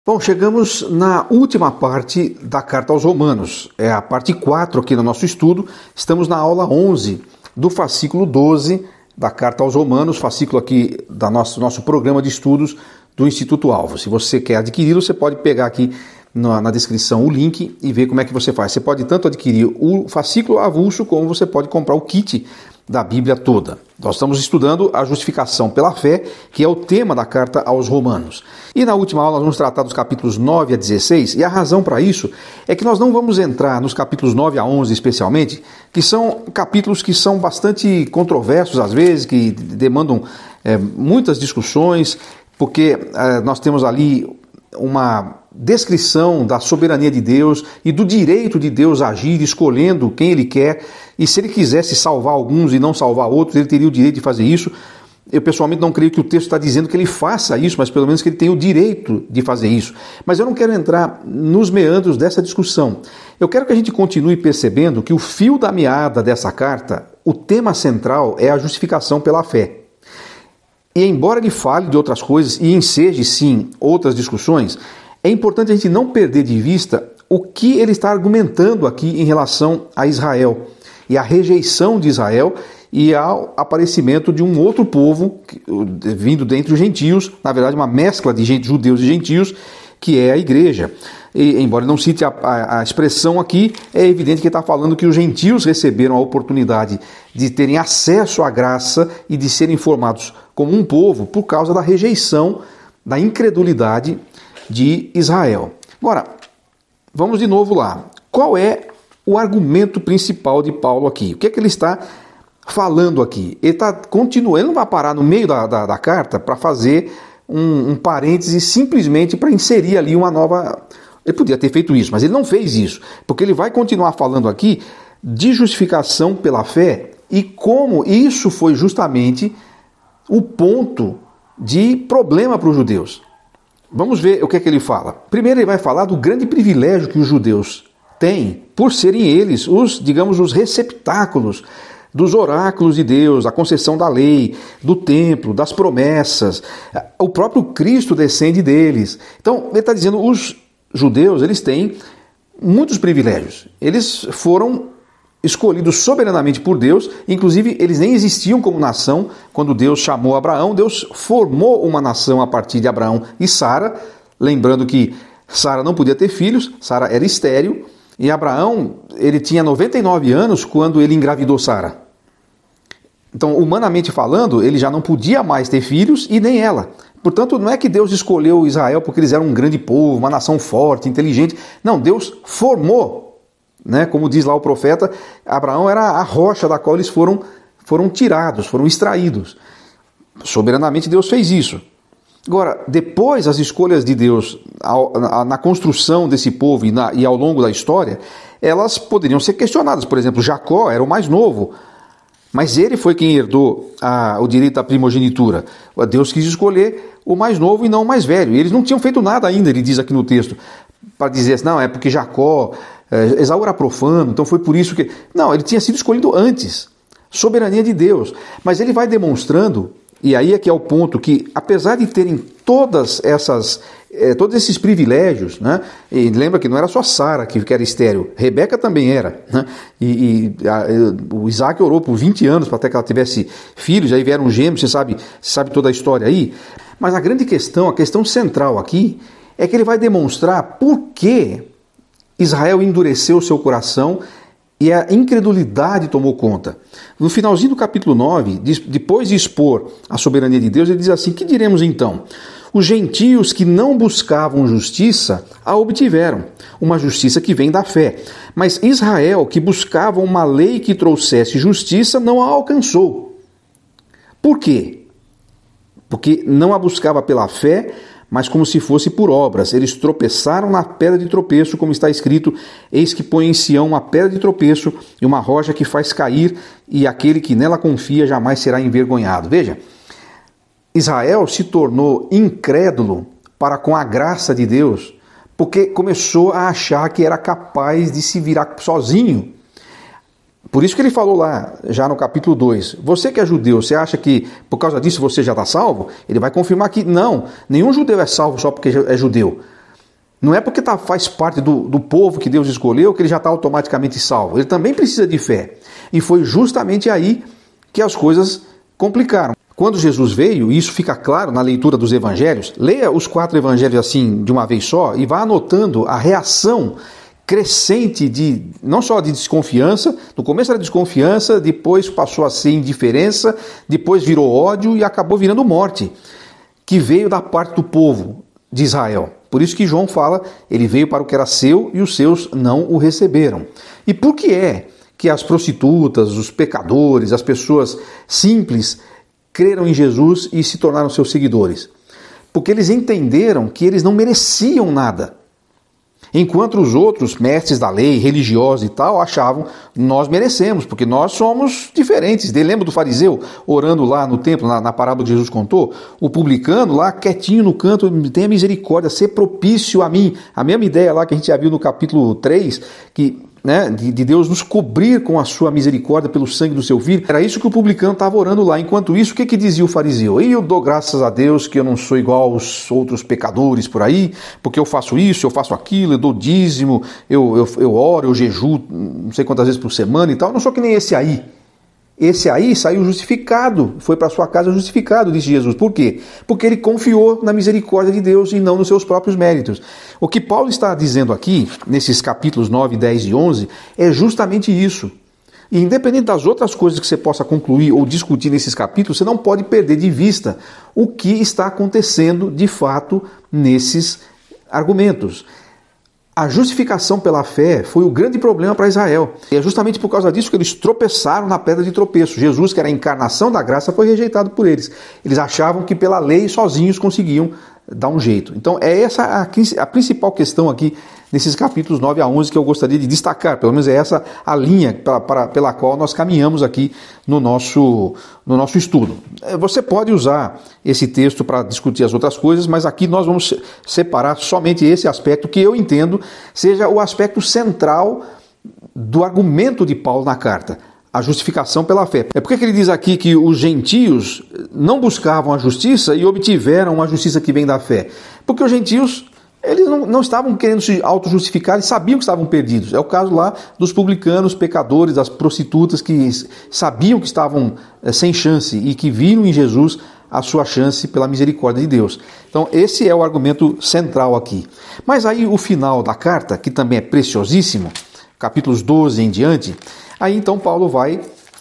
Bom, chegamos na última parte da carta aos Romanos, é a parte 4 aqui no nosso estudo. Estamos na aula 11 do fascículo 12 da carta aos Romanos, fascículo aqui do nosso programa de estudos do Instituto Alvo. Se você quer adquiri-lo, você pode pegar aqui na descrição o link e ver como é que você faz. Você pode tanto adquirir o fascículo avulso, como você pode comprar o kit da Bíblia toda. Nós estamos estudando a justificação pela fé, que é o tema da carta aos Romanos. E na última aula nós vamos tratar dos capítulos 9 a 16, e a razão para isso é que nós não vamos entrar nos capítulos 9 a 11 especialmente, que são capítulos que são bastante controversos às vezes, que demandam muitas discussões, porque nós temos ali uma descrição da soberania de Deus e do direito de Deus agir escolhendo quem Ele quer, e se Ele quisesse salvar alguns e não salvar outros, Ele teria o direito de fazer isso. Eu pessoalmente não creio que o texto está dizendo que Ele faça isso, mas pelo menos que Ele tem o direito de fazer isso. Mas eu não quero entrar nos meandros dessa discussão. Eu quero que a gente continue percebendo que o fio da meada dessa carta, o tema central é a justificação pela fé. E embora ele fale de outras coisas e enseje sim outras discussões, é importante a gente não perder de vista o que ele está argumentando aqui em relação a Israel e a rejeição de Israel e ao aparecimento de um outro povo vindo dentre os gentios, na verdade uma mescla de judeus e gentios, que é a igreja. E, embora não cite a expressão aqui, é evidente que está falando que os gentios receberam a oportunidade de terem acesso à graça e de serem formados como um povo por causa da rejeição, da incredulidade de Israel. Agora, vamos de novo lá. Qual é o argumento principal de Paulo aqui? O que é que ele está falando aqui? Ele está continuando, ele não vai parar no meio da carta para fazer um parêntese simplesmente para inserir ali uma nova... Ele podia ter feito isso, mas ele não fez isso, porque ele vai continuar falando aqui de justificação pela fé e como isso foi justamente o ponto de problema para os judeus. Vamos ver o que é que ele fala. Primeiro ele vai falar do grande privilégio que os judeus têm por serem eles os receptáculos dos oráculos de Deus, da concessão da lei, do templo, das promessas. O próprio Cristo descende deles. Então ele está dizendo, os judeus, eles têm muitos privilégios. Eles foram escolhidos soberanamente por Deus, inclusive eles nem existiam como nação quando Deus chamou Abraão. Deus formou uma nação a partir de Abraão e Sara, lembrando que Sara não podia ter filhos, Sara era estéril, e Abraão, ele tinha 99 anos quando ele engravidou Sara. Então, humanamente falando, ele já não podia mais ter filhos e nem ela. Portanto, não é que Deus escolheu Israel porque eles eram um grande povo, uma nação forte, inteligente. Não, Deus formou, né? Como diz lá o profeta, Abraão era a rocha da qual eles foram tirados, foram extraídos. Soberanamente Deus fez isso. Agora, depois as escolhas de Deus na construção desse povo e ao longo da história, elas poderiam ser questionadas. Por exemplo, Jacó era o mais novo, mas ele foi quem herdou o direito à primogenitura. Deus quis escolher o mais novo e não o mais velho. E eles não tinham feito nada ainda, ele diz aqui no texto, para dizer assim, não, é porque Jacó, Esaú era profano, então foi por isso que... Não, ele tinha sido escolhido antes. Soberania de Deus. Mas ele vai demonstrando, e aí é que é o ponto, que apesar de terem todos esses privilégios, né? E lembra que não era só Sara que era estéril, Rebeca também era, né? O Isaac orou por 20 anos para até que ela tivesse filhos, aí vieram gêmeos, você sabe toda a história aí. Mas a grande questão, a questão central aqui, é que ele vai demonstrar por que Israel endureceu o seu coração e a incredulidade tomou conta. No finalzinho do capítulo 9, depois de expor a soberania de Deus, ele diz assim, que diremos então? Os gentios que não buscavam justiça a obtiveram, uma justiça que vem da fé. Mas Israel, que buscava uma lei que trouxesse justiça, não a alcançou. Por quê? Porque não a buscava pela fé, mas como se fosse por obras. Eles tropeçaram na pedra de tropeço, como está escrito, eis que põe em Sião uma pedra de tropeço e uma rocha que faz cair, e aquele que nela confia jamais será envergonhado. Veja, Israel se tornou incrédulo para com a graça de Deus, porque começou a achar que era capaz de se virar sozinho. Por isso que ele falou lá, já no capítulo 2, você que é judeu, você acha que por causa disso você já está salvo? Ele vai confirmar que não, nenhum judeu é salvo só porque é judeu. Não é porque faz parte do povo que Deus escolheu que ele já está automaticamente salvo. Ele também precisa de fé. E foi justamente aí que as coisas complicaram. Quando Jesus veio, e isso fica claro na leitura dos evangelhos, leia os 4 evangelhos assim de uma vez só e vá anotando a reação crescente não só de desconfiança, no começo era desconfiança, depois passou a ser indiferença, depois virou ódio e acabou virando morte, que veio da parte do povo de Israel. Por isso que João fala, ele veio para o que era seu e os seus não o receberam. E por que é que as prostitutas, os pecadores, as pessoas simples creram em Jesus e se tornaram seus seguidores? Porque eles entenderam que eles não mereciam nada. Enquanto os outros mestres da lei, religiosos e tal, achavam, nós merecemos, porque nós somos diferentes. Lembra do fariseu orando lá no templo, na parábola que Jesus contou? O publicano lá, quietinho no canto, tenha misericórdia, ser propício a mim. A mesma ideia lá que a gente já viu no capítulo 3, de Deus nos cobrir com a sua misericórdia pelo sangue do seu filho. Era isso que o publicano estava orando lá. Enquanto isso, o que dizia o fariseu? Eu dou graças a Deus que eu não sou igual aos outros pecadores por aí, porque eu faço isso, eu faço aquilo, eu dou dízimo, eu oro, eu jejuo não sei quantas vezes por semana e tal. Eu não sou que nem esse aí. Esse aí saiu justificado, foi para sua casa justificado, disse Jesus. Por quê? Porque ele confiou na misericórdia de Deus e não nos seus próprios méritos. O que Paulo está dizendo aqui, nesses capítulos 9, 10 e 11, é justamente isso. E independente das outras coisas que você possa concluir ou discutir nesses capítulos, você não pode perder de vista o que está acontecendo de fato nesses argumentos. A justificação pela fé foi o grande problema para Israel. E é justamente por causa disso que eles tropeçaram na pedra de tropeço. Jesus, que era a encarnação da graça, foi rejeitado por eles. Eles achavam que pela lei sozinhos conseguiam dar um jeito. Então é essa a principal questão aqui nesses capítulos 9 a 11 que eu gostaria de destacar. Pelo menos é essa a linha pela qual nós caminhamos aqui no nosso estudo. Você pode usar esse texto para discutir as outras coisas, mas aqui nós vamos separar somente esse aspecto que eu entendo seja o aspecto central do argumento de Paulo na carta. A justificação pela fé. É porque ele diz aqui que os gentios não buscavam a justiça e obtiveram a justiça que vem da fé. Porque os gentios, eles não estavam querendo se auto-justificar, eles sabiam que estavam perdidos. É o caso lá dos publicanos, pecadores, das prostitutas que sabiam que estavam sem chance e que viram em Jesus a sua chance pela misericórdia de Deus. Então esse é o argumento central aqui. Mas aí o final da carta, que também é preciosíssimo, capítulos 12 em diante, aí então Paulo vai,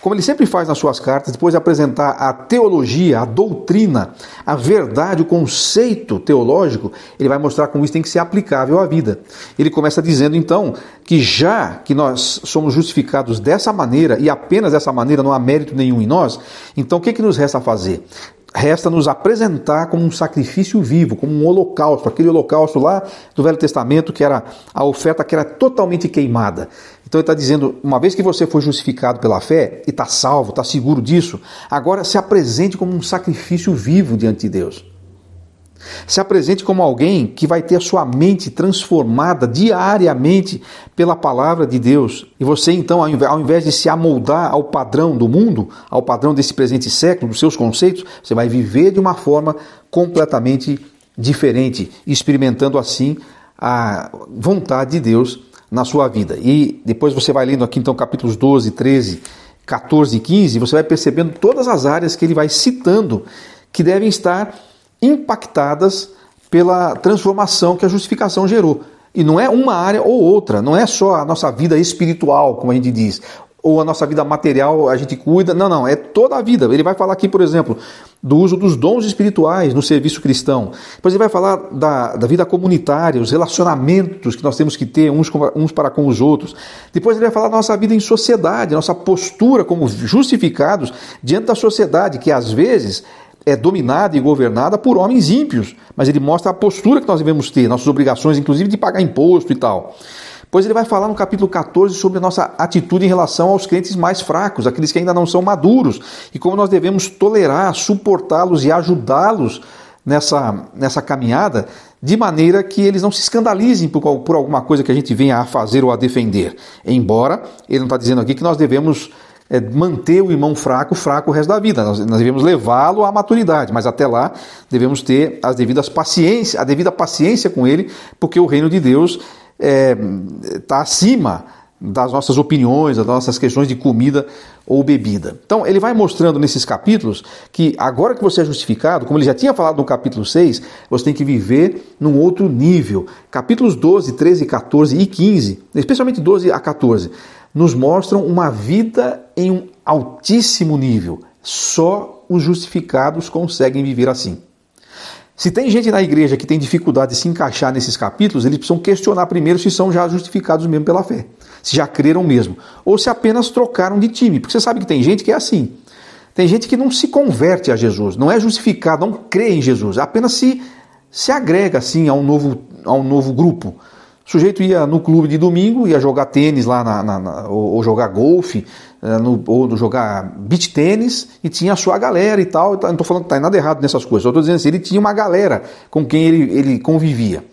como ele sempre faz nas suas cartas, depois de apresentar a teologia, a doutrina, a verdade, o conceito teológico, ele vai mostrar como isso tem que ser aplicável à vida. Ele começa dizendo então que já que nós somos justificados dessa maneira e apenas dessa maneira, não há mérito nenhum em nós, então o que nos resta fazer? Resta nos apresentar como um sacrifício vivo, como um holocausto, aquele holocausto lá do Velho Testamento que era a oferta que era totalmente queimada. Então ele está dizendo, uma vez que você foi justificado pela fé e está salvo, está seguro disso, agora se apresente como um sacrifício vivo diante de Deus. Se apresente como alguém que vai ter a sua mente transformada diariamente pela palavra de Deus. E você então, ao invés de se amoldar ao padrão do mundo, ao padrão desse presente século, dos seus conceitos, você vai viver de uma forma completamente diferente, experimentando assim a vontade de Deus na sua vida. E depois você vai lendo aqui então capítulos 12, 13, 14 e 15, você vai percebendo todas as áreas que ele vai citando que devem estar impactadas pela transformação que a justificação gerou. E não é uma área ou outra, não é só a nossa vida espiritual, como a gente diz, ou a nossa vida material a gente cuida, não, é toda a vida. Ele vai falar aqui, por exemplo, do uso dos dons espirituais no serviço cristão. Depois ele vai falar da vida comunitária, os relacionamentos que nós temos que ter uns para com os outros. Depois ele vai falar da nossa vida em sociedade, nossa postura como justificados diante da sociedade, que às vezes é dominada e governada por homens ímpios, mas ele mostra a postura que nós devemos ter, nossas obrigações, inclusive de pagar imposto e tal. Depois ele vai falar no capítulo 14 sobre a nossa atitude em relação aos crentes mais fracos, aqueles que ainda não são maduros, e como nós devemos tolerar, suportá-los e ajudá-los nessa caminhada, de maneira que eles não se escandalizem por alguma coisa que a gente venha a fazer ou a defender. Embora ele não está dizendo aqui que nós devemos manter o irmão fraco o resto da vida. Nós devemos levá-lo à maturidade, mas até lá devemos ter a devida paciência com ele, porque o reino de Deus está acima das nossas opiniões, das nossas questões de comida ou bebida. Então ele vai mostrando nesses capítulos que agora que você é justificado, como ele já tinha falado no capítulo 6, você tem que viver num outro nível. Capítulos 12, 13, 14 e 15, especialmente 12 a 14, nos mostram uma vida em um altíssimo nível. Só os justificados conseguem viver assim. Se tem gente na igreja que tem dificuldade de se encaixar nesses capítulos, eles precisam questionar primeiro se são já justificados mesmo pela fé, se já creram mesmo, ou se apenas trocaram de time, porque você sabe que tem gente que é assim. Tem gente que não se converte a Jesus, não é justificado, não crê em Jesus, apenas se agrega assim a um novo grupo. O sujeito ia no clube de domingo, ia jogar tênis lá, ou jogar golfe, ou jogar beach tênis, e tinha a sua galera e tal. Não estou falando que está nada errado nessas coisas, só estou dizendo assim, ele tinha uma galera com quem ele convivia.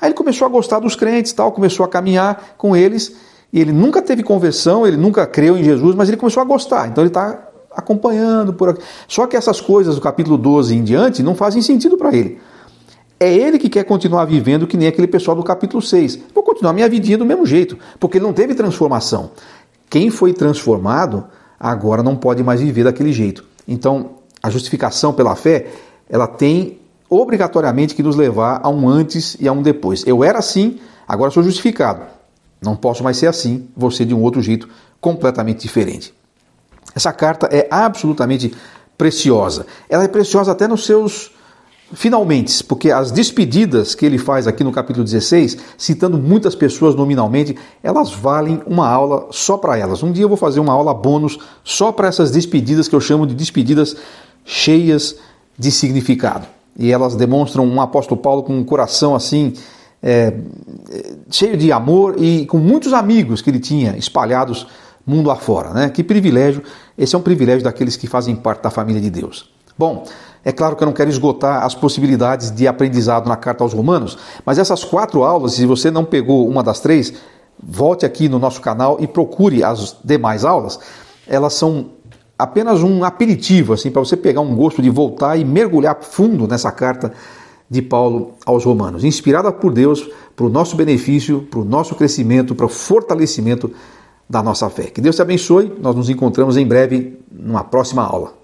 Aí ele começou a gostar dos crentes, tal, começou a caminhar com eles, e ele nunca teve conversão, ele nunca creu em Jesus, mas ele começou a gostar, então ele está acompanhando por aqui. Só que essas coisas do capítulo 12 em diante não fazem sentido para ele. É ele que quer continuar vivendo que nem aquele pessoal do capítulo 6. Vou continuar minha vidinha do mesmo jeito, porque ele não teve transformação. Quem foi transformado, agora não pode mais viver daquele jeito. Então, a justificação pela fé, ela tem obrigatoriamente que nos levar a um antes e a um depois. Eu era assim, agora sou justificado. Não posso mais ser assim, vou ser de um outro jeito completamente diferente. Essa carta é absolutamente preciosa. Ela é preciosa até nos seus finalmente, porque as despedidas que ele faz aqui no capítulo 16, citando muitas pessoas nominalmente, elas valem uma aula só para elas. Um dia eu vou fazer uma aula bônus só para essas despedidas que eu chamo de despedidas cheias de significado. E elas demonstram um apóstolo Paulo com um coração assim, cheio de amor e com muitos amigos que ele tinha espalhados mundo afora, né? Que privilégio! Esse é um privilégio daqueles que fazem parte da família de Deus. Bom, é claro que eu não quero esgotar as possibilidades de aprendizado na carta aos Romanos, mas essas 4 aulas, se você não pegou uma das 3, volte aqui no nosso canal e procure as demais aulas. Elas são apenas um aperitivo assim, para você pegar um gosto de voltar e mergulhar fundo nessa carta de Paulo aos Romanos, inspirada por Deus, para o nosso benefício, para o nosso crescimento, para o fortalecimento da nossa fé. Que Deus te abençoe, nós nos encontramos em breve numa próxima aula.